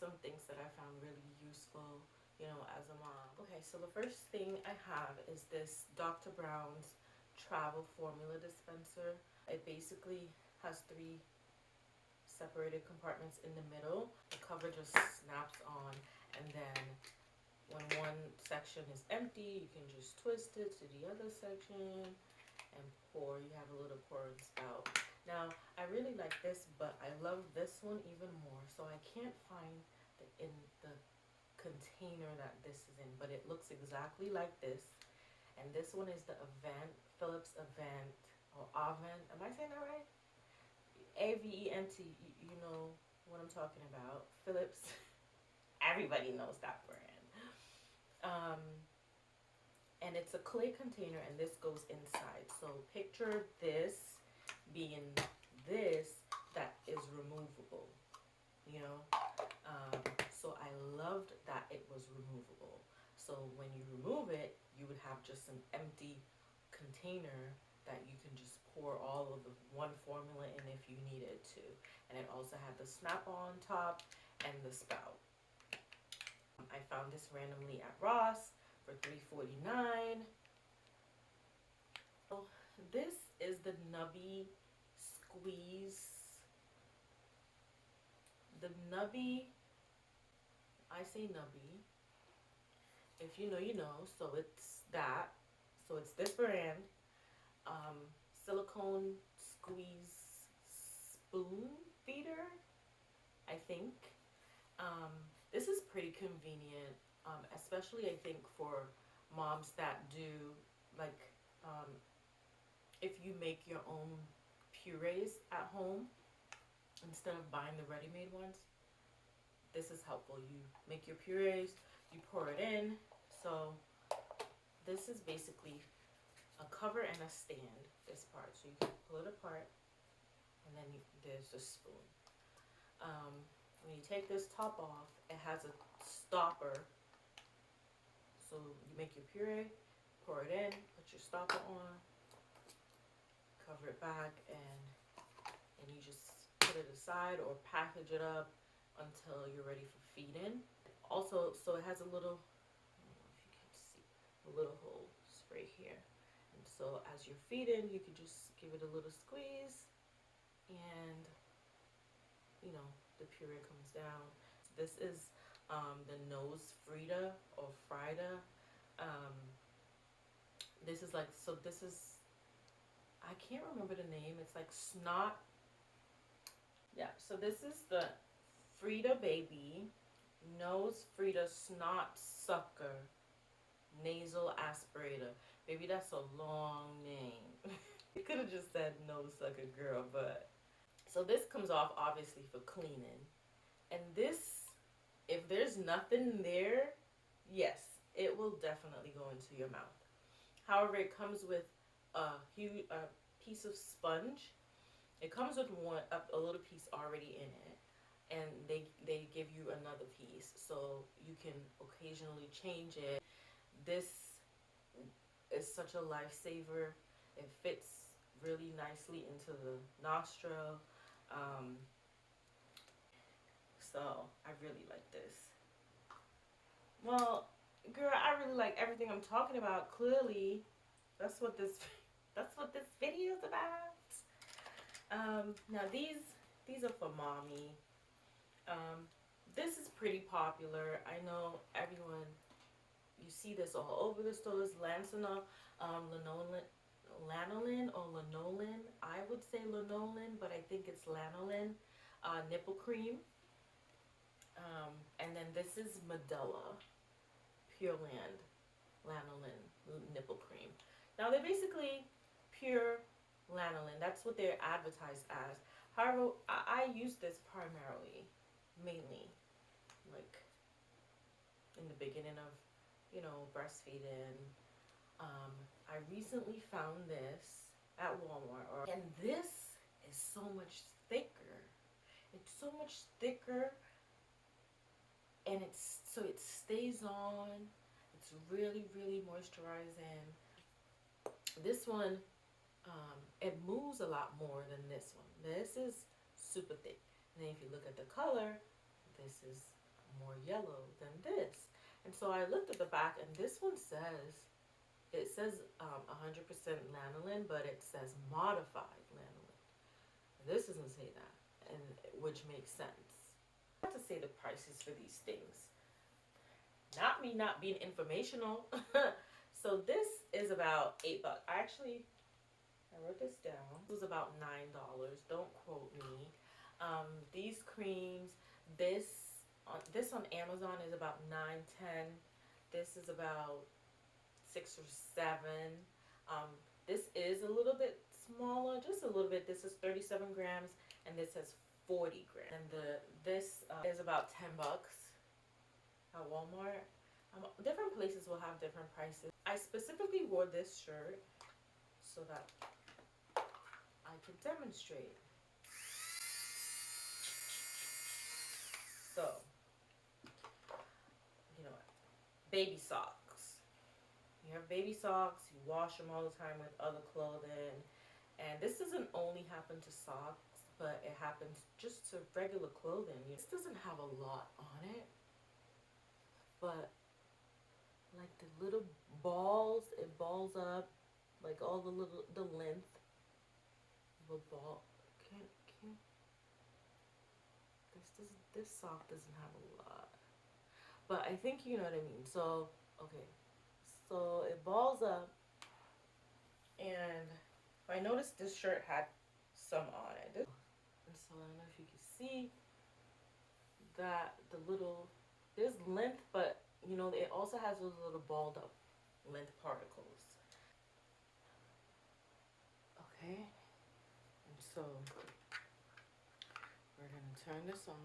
some things that I found really useful, you know, as a mom. Okay, so the first thing I have is this Dr. Brown's travel formula dispenser. It basically has 3 separated compartments in the middle. The cover just snaps on, and then when one section is empty, you can just twist it to the other section and pour. You have a little pouring spout. Now, I really like this, but I love this one even more. So I can't find the container that this is in, but it looks exactly like this. And this one is the Avent, Philips Avent, or Avent. Am I saying that right? Avent, you know what I'm talking about. Philips, everybody knows that brand. And it's a clay container, and this goes inside. So picture this being this that is removable, you know. So I loved that it was removable. So when you remove it, you would have just an empty container that you can just pour all of the one formula in if you needed to. And it also had the snap on top and the spout. I found this randomly at Ross for $3.49. So this is the Nubby Squeeze. The Nubby, I say Nubby. If you know, you know. So it's that. So it's this brand. Silicone squeeze spoon feeder, I think. This is pretty convenient, especially I think for moms that do like if you make your own purees at home instead of buying the ready-made ones. This is helpful. You make your purees, you pour it in. So this is basically a cover and a stand, this part. So you can pull it apart, and then there's the spoon. When you take this top off, it has a stopper. So you make your puree, pour it in, put your stopper on, cover it back, and you just put it aside or package it up until you're ready for feeding. Also, so it has a little, I don't know if you can see, a little hole right here. And so as you're feeding, you can just give it a little squeeze, and you know, the puree comes down. So this is the noseFrida or Frida. This is like, so this is, I can't remember the name. It's like snot. Yeah, so this is the Frida Baby noseFrida snotsucker nasal aspirator. Maybe that's a long name. You could have just said nosesucker girl, but so this comes off obviously for cleaning. And this, if there's nothing there, yes, it will definitely go into your mouth. However, it comes with a huge piece of sponge. It comes with a little piece already in it, and they give you another piece, so you can occasionally change it. This is such a lifesaver. It fits really nicely into the nostril. So I really like this. Well, girl, I really like everything I'm talking about. Clearly, that's what this video is about. Now these are for mommy. This is pretty popular. I know everyone, you see this all over the stores. Lanolin, Lanolin or Lanolin. I would say Lanolin, but I think it's Lanolin. Nipple cream. And then this is Medela, Purelan, Lanolin nipple cream. Now they're basically pure lanolin. That's what they're advertised as. However, I use this primarily, mainly, like in the beginning of, you know, breastfeeding. I recently found this at Walmart, and this is so much thicker. It's so much thicker, and it stays on. It's really, really moisturizing. This one, it moves a lot more than this one. This is super thick. And then if you look at the color, this is more yellow than this. And so I looked at the back, and this one says, it says 100% lanolin, but it says modified lanolin. This doesn't say that, and which makes sense. I have to say the prices for these things. Not me not being informational. So this is about $8. I wrote this down. It was about $9. Don't quote me. These creams, this on Amazon is about $9, $10. This is about $6 or $7. This is a little bit smaller, just a little bit. This is 37 grams, and this has 40 grams. And this is about $10 at Walmart. Different places will have different prices. I specifically wore this shirt so that I could demonstrate. So, you know, baby socks. You have baby socks, you wash them all the time with other clothing. And this doesn't only happen to socks, but it happens just to regular clothing. This doesn't have a lot on it, but like the little balls, it balls up, like all the length of a ball. This sock doesn't have a lot, but I think you know what I mean. So, okay, so it balls up, and I noticed this shirt had some on it. And so I don't know if you can see that there's length, but you know, it also has those little balled up length particles. Okay, and so we're gonna turn this on.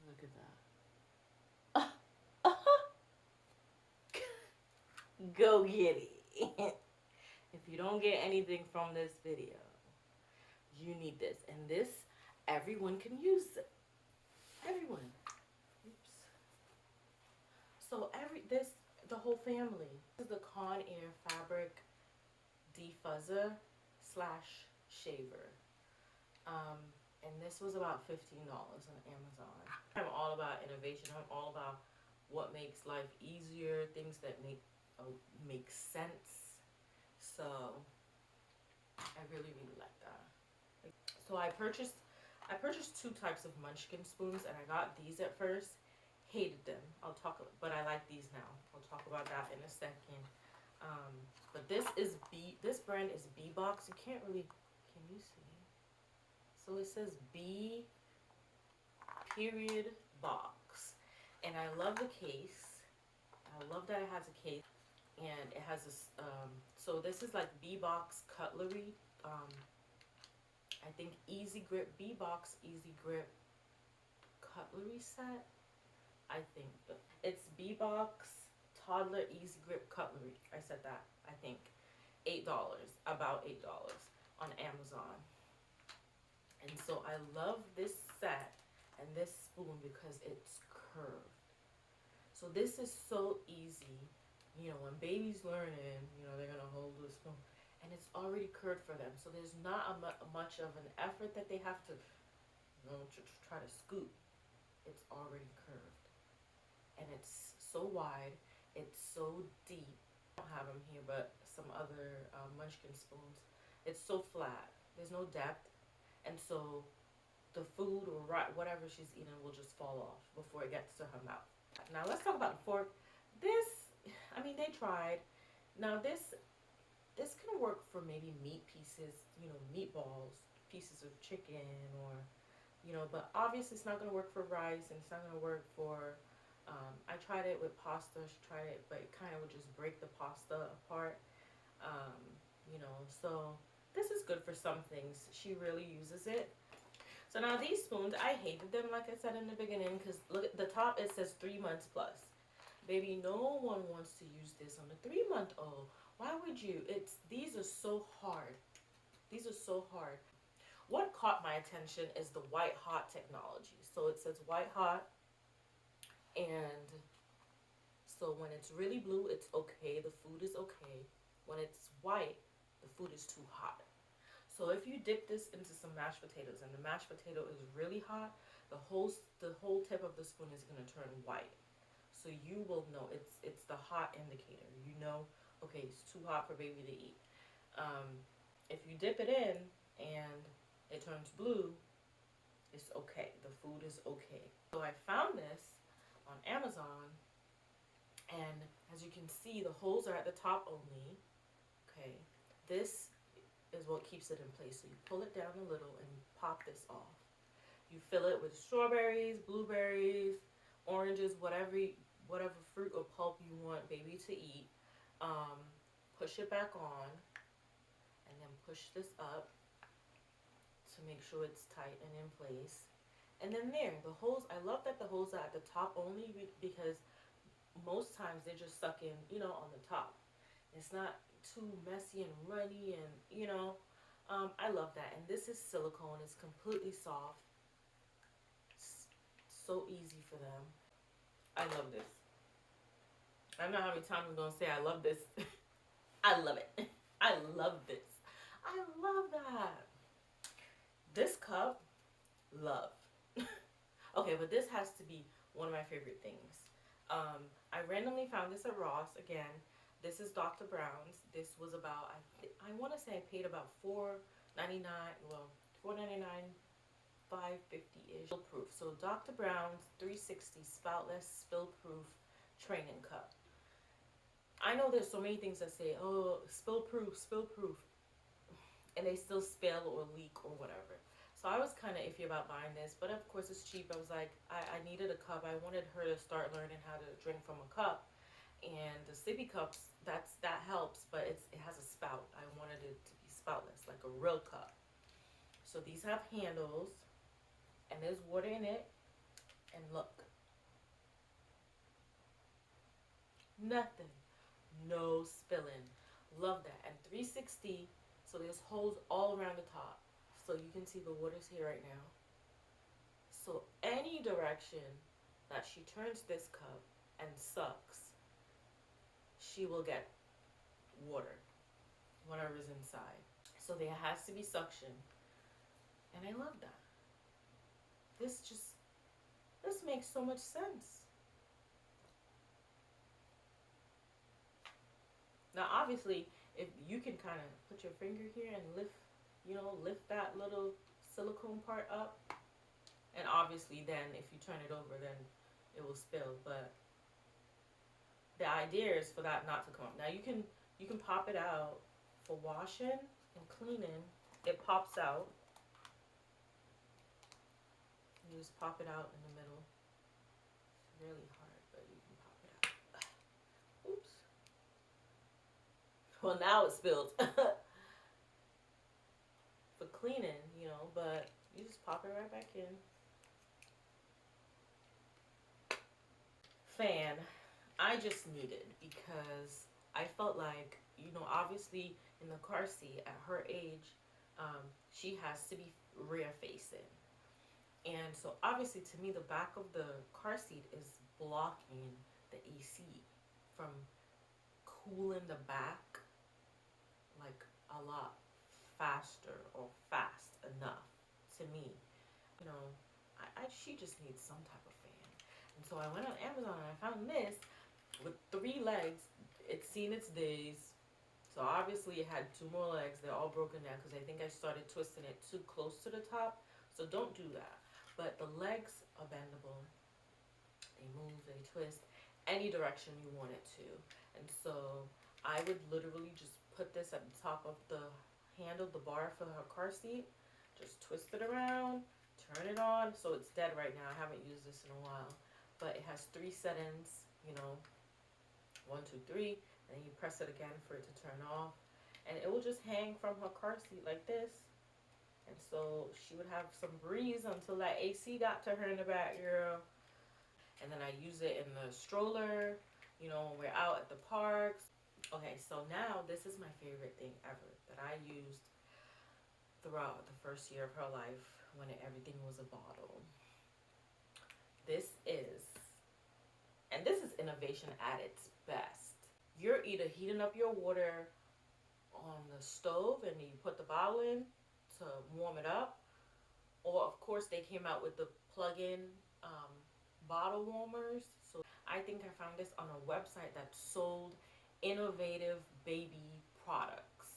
Look at that. Go get it. If you don't get anything from this video, you need this. And this, everyone can use it. Everyone. Oops. So the whole family. This is the Conair fabric defuzzer / shaver. And this was about $15 on Amazon. I'm all about innovation. I'm all about what makes life easier, things that make sense. So I really like that. So I purchased 2 types of Munchkin spoons, and I got these at first. Hated them. But I like these now. I'll talk about that in a second. But this brand is B-Box. You can't really, can you see? So it says B period box, and I love the case. I love that it has a case, and it has this. So this is like B-Box cutlery. I think Easy Grip B-Box Easy Grip cutlery set. I think it's B-Box toddler Easy Grip cutlery. I said that. I think $8, about $8 on Amazon. And so I love this set and this spoon because it's curved. So this is so easy. You know, when baby's learning, you know, they're going to hold the spoon. And it's already curved for them. So there's not much of an effort that they have to, you know, to try to scoop. It's already curved. And it's so wide. It's so deep. I don't have them here, but some other Munchkin spoons. It's so flat. There's no depth. And so the food or whatever she's eating will just fall off before it gets to her mouth. Now let's talk about the fork. I mean, they tried. Now this can work for maybe meat pieces, you know, meatballs, pieces of chicken, or, you know, but obviously it's not going to work for rice, and it's not going to work for, I tried it with pasta, she tried it, but it kind of would just break the pasta apart, you know, so this is good for some things. She really uses it. So now these spoons, I hated them, like I said in the beginning, because look at the top, it says 3 months plus. Baby, no one wants to use this on a 3-month-old. Why would you? These are so hard. These are so hard. what caught my attention is the white hot technology. So it says white hot, and so when it's really blue, it's okay. The food is okay. When it's white, the food is too hot. So if you dip this into some mashed potatoes and the mashed potato is really hot, the whole tip of the spoon is gonna turn white. So you will know it's the hot indicator. You know, okay, it's too hot for baby to eat. If you dip it in and it turns blue, it's okay. The food is okay. So I found this on Amazon, and as you can see, the holes are at the top only. Okay, this is what keeps it in place. So you pull it down a little and you pop this off. You fill it with strawberries, blueberries, oranges, whatever fruit or pulp you want baby to eat. Push it back on, and then push this up to make sure it's tight and in place. And then there, the holes, I love that the holes are at the top only because most times they're just stuck in, you know, on the top. It's not too messy and runny, and, you know, I love that. And this is silicone. It's completely soft. It's so easy for them. I love this. I don't know how many times I'm going to say I love this. I love it. I love this. I love that. This cup, love. Okay, but this has to be one of my favorite things. I randomly found this at Ross. Again, this is Dr. Brown's. This was about, I want to say I paid about $4.99, well, $4.99, $5.50-ish. Spill-proof. So Dr. Brown's 360 spoutless spill-proof training cup. I know there's so many things that say, oh, spill-proof, spill-proof, and they still spill or leak or whatever. So I was kind of iffy about buying this, but of course it's cheap. I was like, I needed a cup. I wanted her to start learning how to drink from a cup. And the sippy cups, that helps, but it has a spout. I wanted it to be spoutless, like a real cup. So these have handles, and there's water in it, and look. Nothing. No spilling. Love that. And 360, so there's holes all around the top. So you can see the water's here right now. So any direction that she turns this cup and sucks, she will get water, whatever's inside. So there has to be suction. And I love that. This makes so much sense. Now obviously, if you can kind of put your finger here and lift that little silicone part up, and obviously then if you turn it over, then it will spill. But the idea is for that not to come up. Now you can pop it out for washing and cleaning. It pops out. You just pop it out in the middle. It's really hard, but you can pop it out. Oops. Well, now it spilled. For cleaning, you know, but you just pop it right back in. Fan, I just needed, because I felt like, you know, obviously in the car seat at her age, she has to be rear facing. And so obviously to me, the back of the car seat is blocking the AC from cooling the back like a lot faster or fast enough to me. You know, she just needs some type of fan. And so I went on Amazon and I found this with 3 legs. It's seen its days. So obviously it had 2 more legs. They're all broken down because I think I started twisting it too close to the top. So don't do that. But the legs are bendable. They move, they twist any direction you want it to. And so I would literally just put this at the top of the handle, the bar for her car seat. Just twist it around, turn it on. So it's dead right now. I haven't used this in a while. But it has 3 settings, you know, 1, 2, 3. And then you press it again for it to turn off. And it will just hang from her car seat like this. And so she would have some breeze until that AC got to her in the back, girl. And then I use it in the stroller, you know, when we're out at the parks. Okay, so now this is my favorite thing ever that I used throughout the first year of her life when everything was a bottle. This is, and this is innovation at its best. You're either heating up your water on the stove and you put the bottle in to warm it up, or of course they came out with the plug-in bottle warmers. So I think I found this on a website that sold innovative baby products.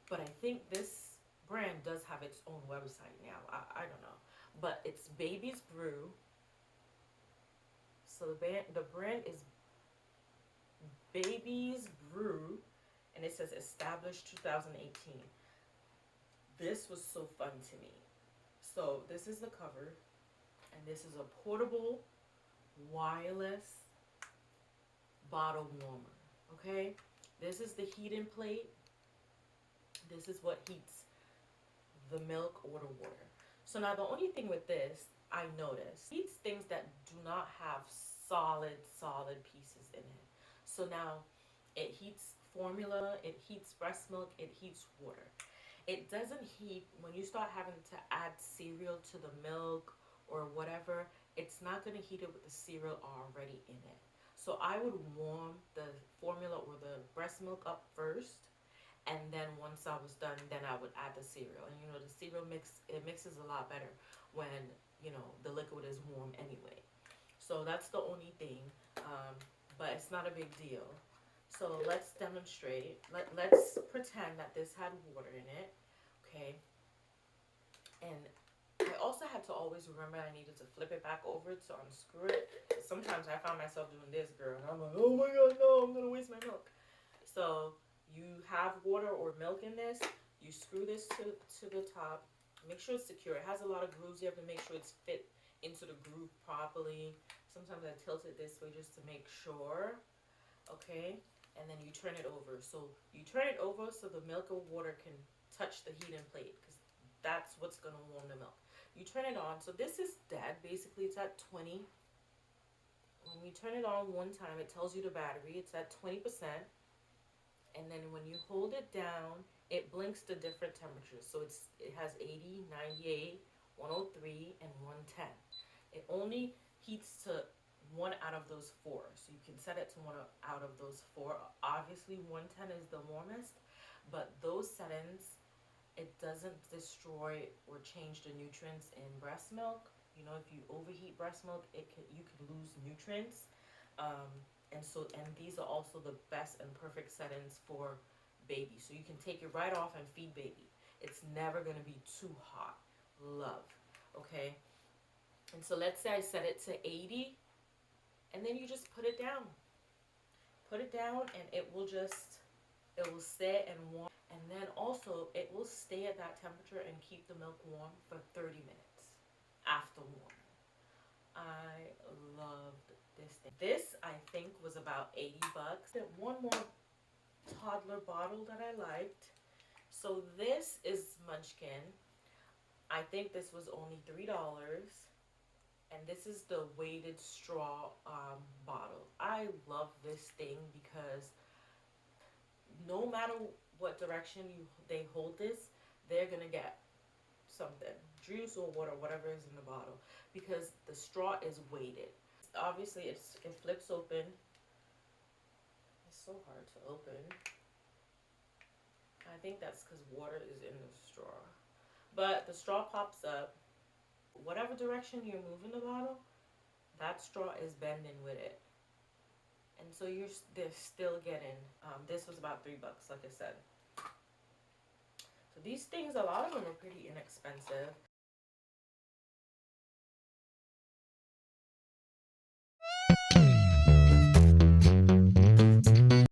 But I think this brand does have its own website now. I don't know, but it's Baby's Brew. So the brand is Baby's Brew, and it says established 2018. This was so fun to me. So this is the cover, and this is a portable wireless bottle warmer. Okay, this is the heating plate. This is what heats the milk or the water. So now the only thing with this, I noticed, heats things that do not have solid pieces in it. So now it heats formula, it heats breast milk, it heats water. It doesn't heat when you start having to add cereal to the milk or whatever. It's not going to heat it with the cereal already in it. So I would warm the formula or the breast milk up first, and then once I was done, then I would add the cereal. And you know, the cereal mixes a lot better when, you know, the liquid is warm anyway. So that's the only thing, but it's not a big deal. So let's demonstrate. Let's pretend that this had water in it, okay? And I also had to always remember I needed to flip it back over to unscrew it. Sometimes I found myself doing this, girl, and I'm like, oh my god, no, I'm gonna waste my milk. So you have water or milk in this, you screw this to the top. Make sure it's secure. It has a lot of grooves. You have to make sure it's fit into the groove properly. Sometimes I tilt it this way just to make sure, okay? And then you turn it over. So you turn it over so the milk or water can touch the heating plate, because that's what's gonna warm the milk. You turn it on. So this is dead. Basically, it's at 20. When you turn it on one time, it tells you the battery. It's at 20%. And then when you hold it down, it blinks the different temperatures. So it has 80, 98, 103, and 110. It only heats to one out of those four. So you can set it to one out of those four. Obviously, 110 is the warmest, but those settings, it doesn't destroy or change the nutrients in breast milk. You know, if you overheat breast milk, you can lose nutrients. And these are also the best and perfect settings for baby. So you can take it right off and feed baby. It's never going to be too hot. Love. Okay. And so let's say I set it to 80, and then you just put it down. Put it down, and it will stay and warm. And then also it will stay at that temperature and keep the milk warm for 30 minutes after warming. I loved this thing. This, I think, was about 80 bucks. One more toddler bottle that I liked. So this is Munchkin. I think this was only $3. And this is the weighted straw bottle. I love this thing because no matter what direction they hold this, they're going to get something. Juice or water, whatever is in the bottle. Because the straw is weighted. Obviously, it flips open. It's so hard to open. I think that's because water is in the straw. But the straw pops up. Whatever direction you're moving the bottle, that straw is bending with it. And so they're still getting, this was about $3, like I said. So these things, a lot of them are pretty inexpensive.